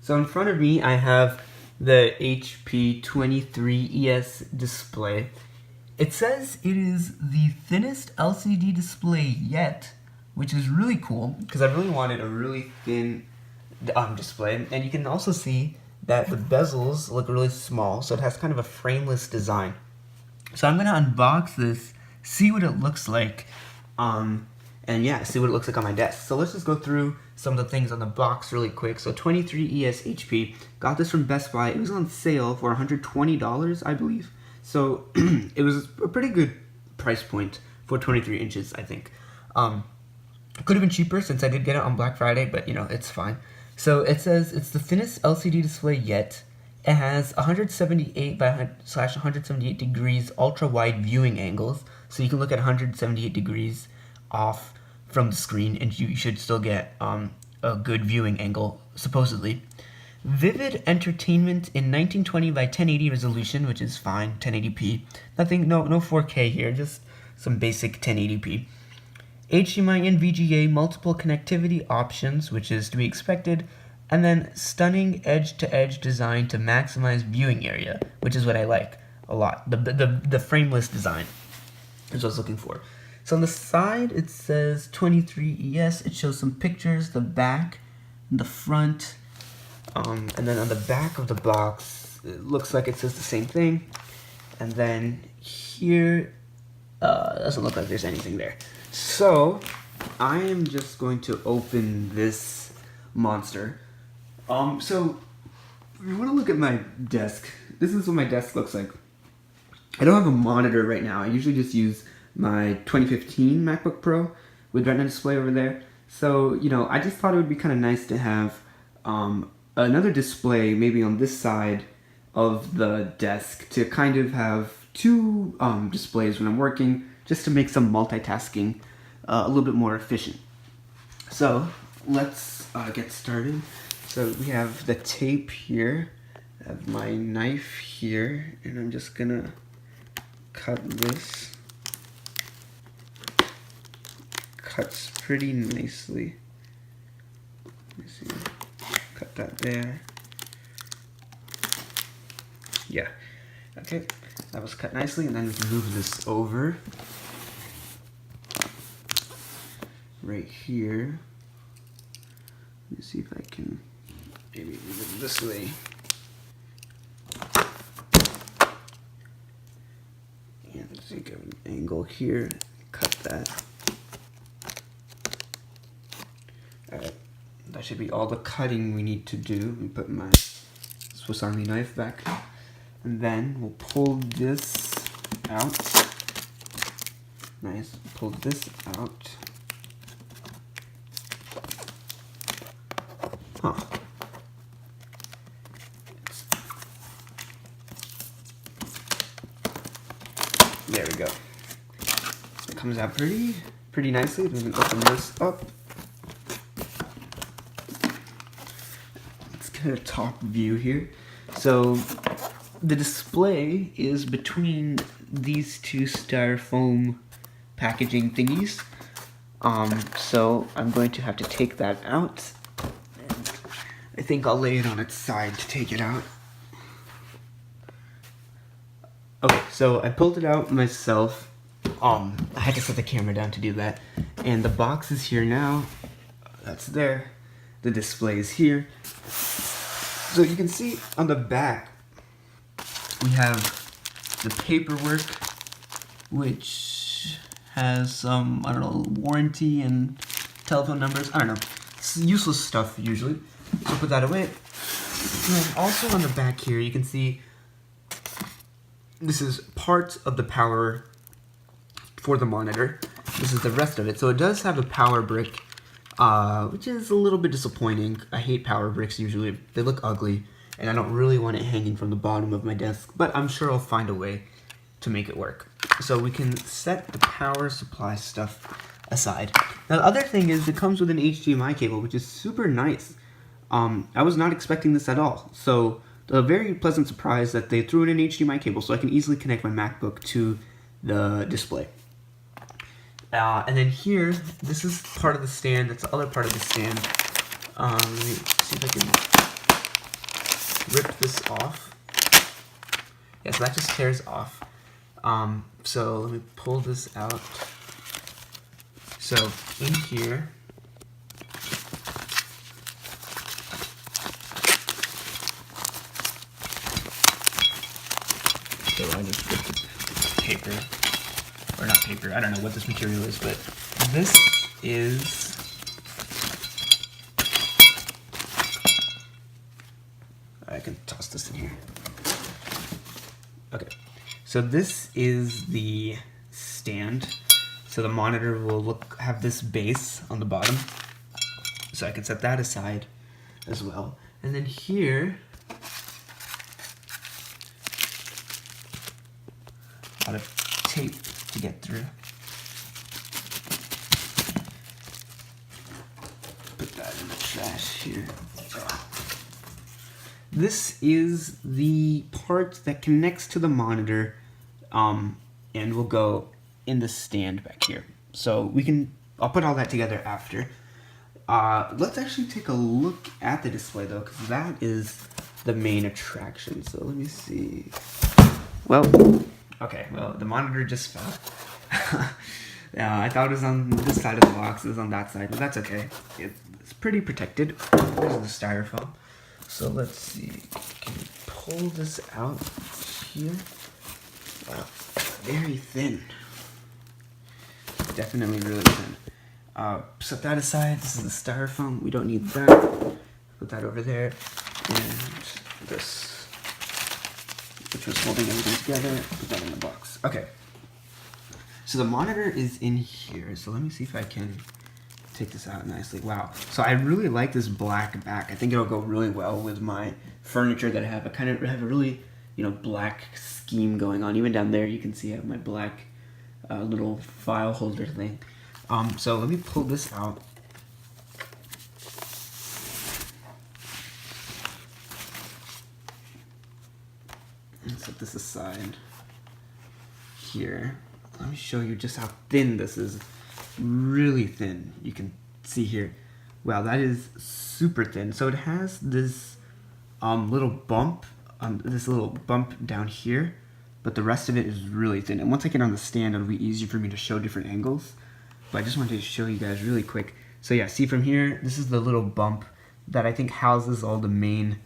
So in front of me, I have the HP 23ES display. It says it is the thinnest LCD display yet, which is really cool because I really wanted a really thin display. And you can also see that the bezels look really small, so it has kind of a frameless design. So I'm gonna unbox this, see what it looks like, and yeah, see what it looks like on my desk. So let's just go through some of the things on the box really quick. So 23ES HP, got this from Best Buy. It was on sale for $120, I believe. So it was a pretty good price point for 23 inches, I think. Could have been cheaper since I did get it on Black Friday, but you know, it's fine. So it says it's the thinnest LCD display yet. It has 178 by 178 degrees ultra wide viewing angles, so you can look at 178 degrees off from the screen, and you should still get a good viewing angle, supposedly. Vivid entertainment in 1920 by 1080 resolution, which is fine, 1080p. Nothing, no 4K here, just some basic 1080p. HDMI and VGA multiple connectivity options, which is to be expected, and then stunning edge-to-edge design to maximize viewing area, which is what I like a lot. The frameless design is what I was looking for. So on the side it says 23ES. It shows some pictures, the back, the front, and then on the back of the box it looks like it says the same thing. And then here doesn't look like there's anything there. So I am just going to open this monster. So if you want to look at my desk, this is what my desk looks like. I don't have a monitor right now. I usually just use my 2015 MacBook Pro with Retina display over there. So, you know, I just thought it would be kind of nice to have another display maybe on this side of the desk to kind of have two displays when I'm working, just to make some multitasking a little bit more efficient. So let's get started. So we have the tape here, I have my knife here, and I'm just gonna cut this. Cuts pretty nicely. Let me see, cut that there. Yeah, okay, that was cut nicely, and then we can move this over. Right here. Let me see if I can maybe move it this way. And let's see, get an angle here. Cut that. Alright, that should be all the cutting we need to do. Let me put my Swiss Army knife back. And then we'll pull this out. Nice, pull this out. Huh. There we go. It comes out pretty nicely. We can open this up. Let's get a top view here. So the display is between these two styrofoam packaging thingies. So I'm going to have to take that out. I think I'll lay it on its side to take it out. Okay, so I pulled it out myself. I had to set the camera down to do that. And the box is here now. That's there. The display is here. So you can see on the back, we have the paperwork, which has some, I don't know, warranty and telephone numbers. I don't know. It's useless stuff usually. So put that away. And then also on the back here, you can see this is part of the power for the monitor. This is the rest of it. So it does have a power brick, which is a little bit disappointing. I hate power bricks usually. They look ugly, and I don't really want it hanging from the bottom of my desk, but I'm sure I'll find a way to make it work. So we can set the power supply stuff aside. Now the other thing is it comes with an HDMI cable, which is super nice. I was not expecting this at all. So a very pleasant surprise that they threw in an HDMI cable so I can easily connect my MacBook to the display. And then here, this is part of the stand. That's the other part of the stand. Let me see if I can rip this off. Yeah, so that just tears off. So let me pull this out. So in here, so I just ripped the paper, or not paper, I don't know what this material is, but this is, I can toss this in here. Okay, so this is the stand. So the monitor will have this base on the bottom. So I can set that aside as well. And then here, a lot of tape to get through. Put that in the trash here. This is the part that connects to the monitor, and will go in the stand back here. So I'll put all that together after. Let's actually take a look at the display though, because that is the main attraction. So let me see. Well, okay, well, the monitor just fell. I thought it was on this side of the box, it was on that side, but that's okay. It's pretty protected. There's the styrofoam. So let's see, can we pull this out here? Wow, very thin. Definitely really thin. Set that aside, this is the styrofoam, we don't need that. Put that over there, and this, which was holding everything together, put that in the box. Okay, so the monitor is in here, so let me see if I can take this out nicely. Wow, so I really like this black back. I think it'll go really well with my furniture that I have. I kind of have a really, black scheme going on. Even down there, you can see I have my black little file holder thing. So let me pull this out. And set this aside here. Let me show you just how thin this is. Really thin. You can see here. Wow, that is super thin. So it has this little bump down here, but the rest of it is really thin. And once I get on the stand, it'll be easier for me to show different angles. But I just wanted to show you guys really quick. So yeah, see from here, this is the little bump that I think houses all the main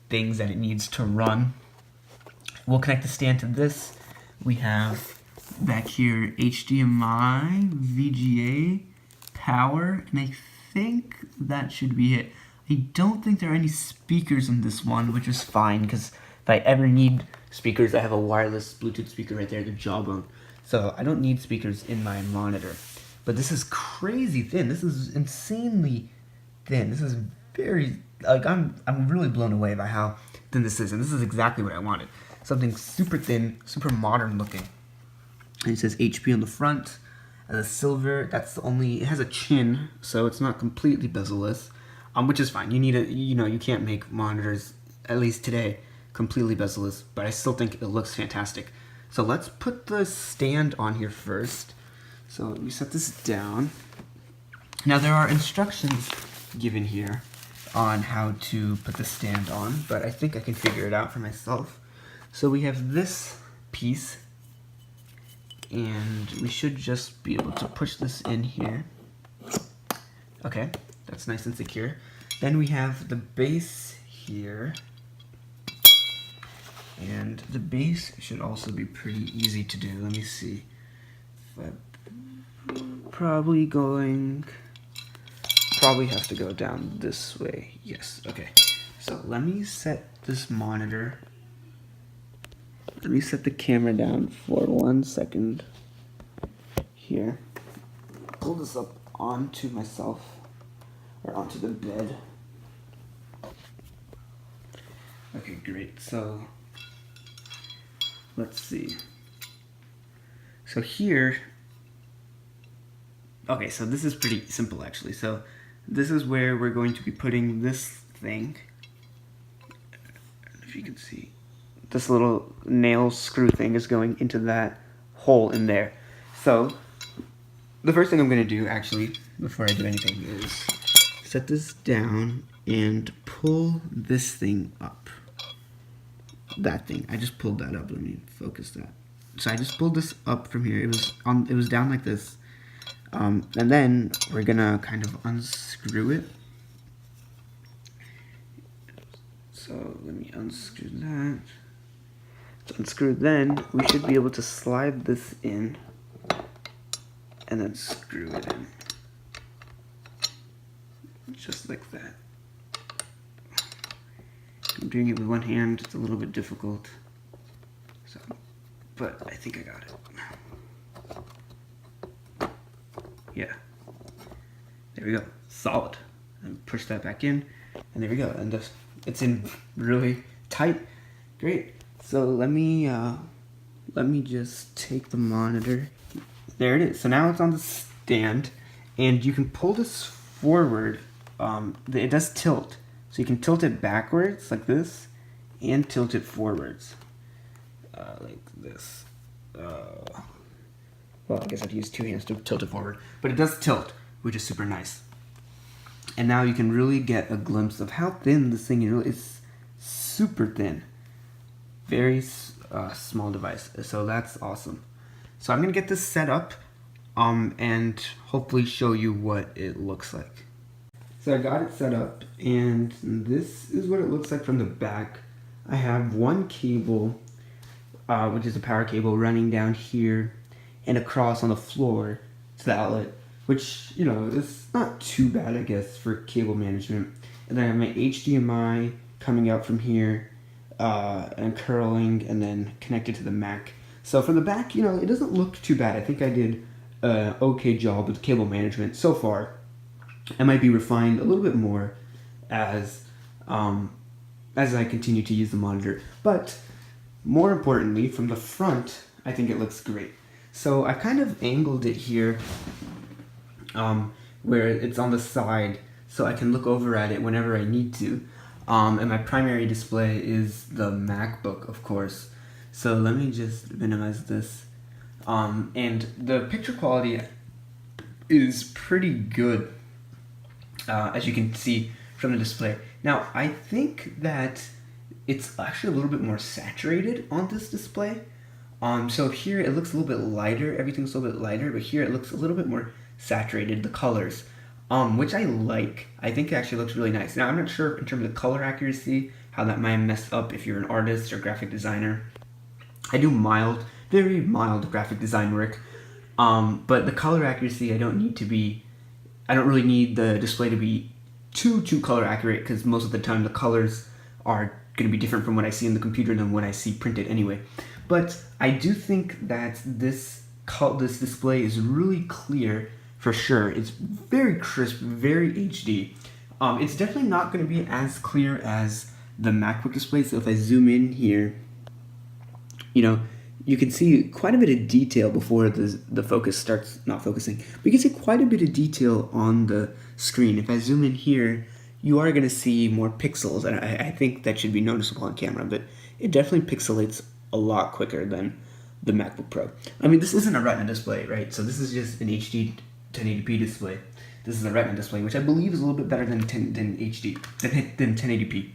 things that it needs to run. We'll connect the stand to this. We have back here HDMI, VGA, power, and I think that should be it. I don't think there are any speakers in this one, which is fine, because if I ever need speakers, I have a wireless Bluetooth speaker right there, the Jawbone. So I don't need speakers in my monitor. But this is crazy thin. This is insanely thin. This is very, I'm really blown away by how thin this is. And this is exactly what I wanted. Something super thin, super modern looking. And it says HP on the front. And the silver, it has a chin, so it's not completely bezel-less, which is fine. You need you can't make monitors, at least today, completely bezel-less, but I still think it looks fantastic. So let's put the stand on here first. So we set this down. Now there are instructions given here on how to put the stand on, but I think I can figure it out for myself. So we have this piece, and we should just be able to push this in here. Okay, that's nice and secure. Then we have the base here, and the base should also be pretty easy to do. Let me see. Probably have to go down this way. Yes, okay. So let me set this monitor. Let me set the camera down for 1 second here. Pull this up onto myself, or onto the bed. Okay, great. So let's see. So here, okay, so this is pretty simple actually. So this is where we're going to be putting this thing. If you can see, this little nail screw thing is going into that hole in there. So the first thing I'm going to do actually, before I do anything, is set this down and pull this thing up. that thing. I just pulled that up. Let me focus that. So I just pulled this up from here. It was down like this. And then we're gonna kind of unscrew it. So let me unscrew that. It's unscrewed. Then we should be able to slide this in and then screw it in. Just like that. I'm doing it with one hand. It's a little bit difficult. So, but I think I got it. Yeah. There we go. Solid. And push that back in. And there we go. And it's in really tight. Great. So let me just take the monitor. There it is. So now it's on the stand, and you can pull this forward. It does tilt, so you can tilt it backwards like this, and tilt it forwards like this. Well, I guess I'd use two hands to tilt it forward, but it does tilt, which is super nice. And now you can really get a glimpse of how thin this thing is. It's super thin, very small device. So that's awesome. So I'm gonna get this set up and hopefully show you what it looks like. So I got it set up, and this is what it looks like from the back. I have one cable, which is a power cable, running down here and across on the floor to the outlet, which, you know, is not too bad, I guess, for cable management. And then I have my HDMI coming out from here and curling and then connected to the Mac. So for the back, you know, it doesn't look too bad. I think I did an okay job with cable management so far. It might be refined a little bit more as I continue to use the monitor. But more importantly, from the front, I think it looks great. So I kind of angled it here where it's on the side so I can look over at it whenever I need to. And my primary display is the MacBook, of course. So let me just minimize this. And the picture quality is pretty good, as you can see from the display. Now, I think that it's actually a little bit more saturated on this display. So here it looks a little bit lighter, everything's a little bit lighter, but here it looks a little bit more saturated, the colors, which I like. I think it actually looks really nice. Now, I'm not sure in terms of color accuracy, how that might mess up if you're an artist or graphic designer. I do very mild graphic design work, but the color accuracy, I don't really need the display to be too color accurate, because most of the time the colors are going to be different from what I see in the computer than what I see printed anyway. But I do think that this display is really clear for sure. It's very crisp, very HD. It's definitely not going to be as clear as the MacBook display. So if I zoom in here, you know, you can see quite a bit of detail before the focus starts not focusing. But you can see quite a bit of detail on the screen. If I zoom in here, you are going to see more pixels, and I think that should be noticeable on camera, but it definitely pixelates a lot quicker than the MacBook Pro. I mean, this isn't a Retina display, right? So this is just an HD 1080p display. This is a Retina display, which I believe is a little bit better than 1080p.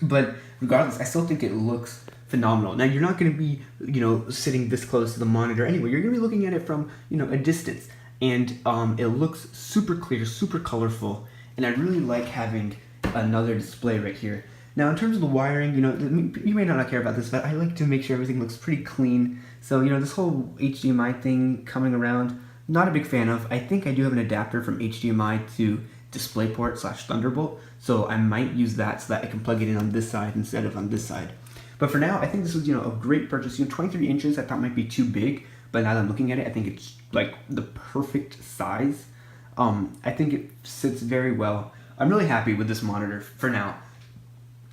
But regardless, I still think it looks phenomenal. Now, you're not going to be, you know, sitting this close to the monitor anyway. You're going to be looking at it from, you know, a distance, and it looks super clear, super colorful, and I really like having another display right here. Now, in terms of the wiring, you know, you may not care about this, but I like to make sure everything looks pretty clean. So, you know, this whole HDMI thing coming around, not a big fan of. I think I do have an adapter from HDMI to DisplayPort/Thunderbolt, so I might use that so that I can plug it in on this side instead of on this side. But for now, I think this was, you know, a great purchase. You know, 23 inches I thought might be too big, but now that I'm looking at it, I think it's like the perfect size. I think it sits very well. I'm really happy with this monitor for now.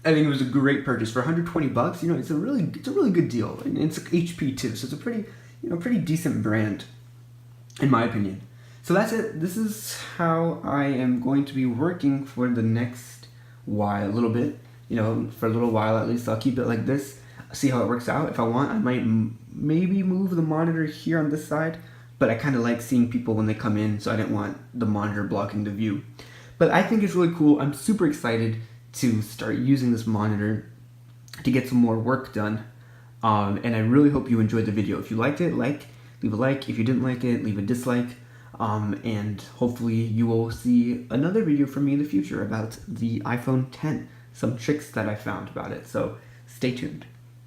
I think it was a great purchase for 120 bucks. You know, it's a really good deal, and it's HP too, so it's a pretty decent brand, in my opinion. So that's it. This is how I am going to be working for the next while, a little bit. You know, for a little while at least. I'll keep it like this, see how it works out. If I want, I might maybe move the monitor here on this side, but I kind of like seeing people when they come in, so I didn't want the monitor blocking the view. But I think it's really cool. I'm super excited to start using this monitor. to get some more work done. And I really hope you enjoyed the video. If you liked it, leave a like. If you didn't like it, leave a dislike. And hopefully you will see another video from me in the future about the iPhone X, some tricks that I found about it. So stay tuned.